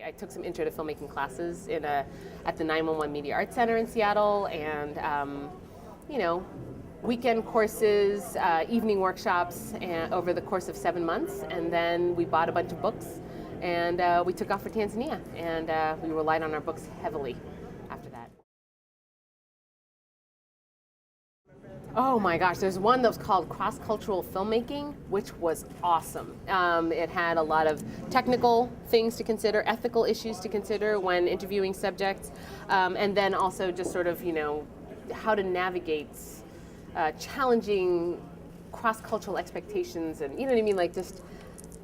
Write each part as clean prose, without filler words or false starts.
I took some intro to filmmaking classes at the 911 Media Arts Center in Seattle, and weekend courses, evening workshops over the course of 7 months, and then we bought a bunch of books, and we took off for Tanzania, and we relied on our books heavily after that. Oh my gosh, there's one that was called Cross-Cultural Filmmaking, which was awesome. It had a lot of technical things to consider, ethical issues to consider when interviewing subjects, and then also just sort of, how to navigate challenging cross-cultural expectations, and you know what I mean, like just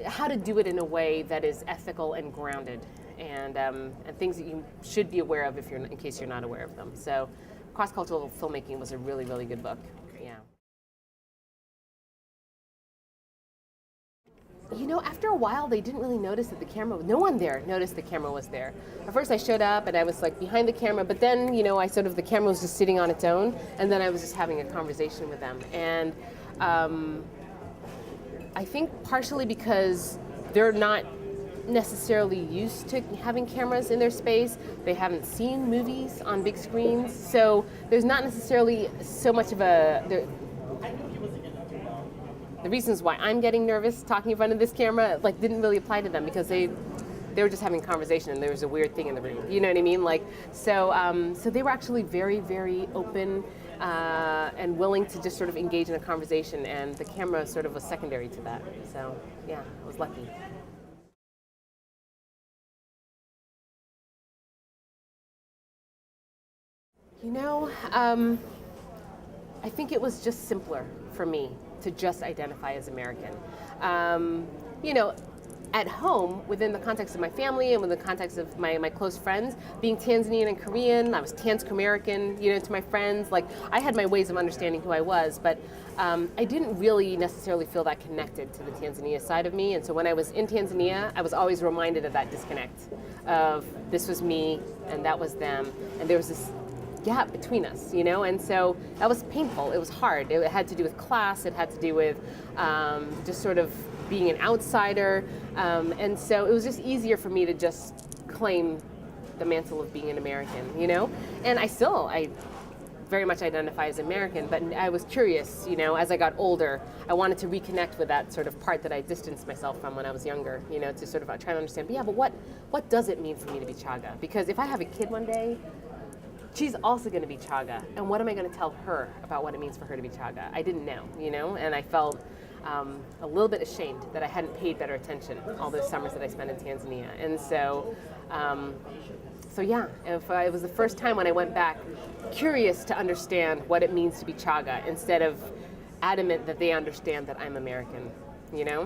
how to do it in a way that is ethical and grounded, and things that you should be aware of in case you're not aware of them. So Cross-Cultural Filmmaking was a really, really good book. Yeah. After a while, they didn't really notice that no one there noticed the camera was there. At first I showed up and I was like behind the camera, but then, the camera was just sitting on its own, and then I was just having a conversation with them. And I think partially because they're not necessarily used to having cameras in their space. They haven't seen movies on big screens, so there's not necessarily so much of the reasons why I'm getting nervous talking in front of this camera didn't really apply to them, because they were just having a conversation and there was a weird thing in the room. You know what I mean? So they were actually very, very open and willing to just sort of engage in a conversation, and the camera sort of was secondary to that. So yeah, I was lucky. I think it was just simpler for me to just identify as American. At home, within the context of my family and within the context of my close friends, being Tanzanian and Korean, I was Tanz-American, to my friends. I had my ways of understanding who I was, but I didn't really necessarily feel that connected to the Tanzania side of me. And so when I was in Tanzania, I was always reminded of that disconnect of this was me and that was them, and there was this gap between us, and so that was painful. It was hard. It had to do with class. It had to do with just sort of being an outsider, and so it was just easier for me to just claim the mantle of being an American, and I very much identify as American, but I was curious, as I got older, I wanted to reconnect with that sort of part that I distanced myself from when I was younger, to sort of try to understand, but what does it mean for me to be Chaga? Because if I have a kid one day, she's also going to be Chaga, and what am I going to tell her about what it means for her to be Chaga? I didn't know, and I felt a little bit ashamed that I hadn't paid better attention all those summers that I spent in Tanzania. And so, yeah, it was the first time when I went back curious to understand what it means to be Chaga, instead of adamant that they understand that I'm American, Yeah.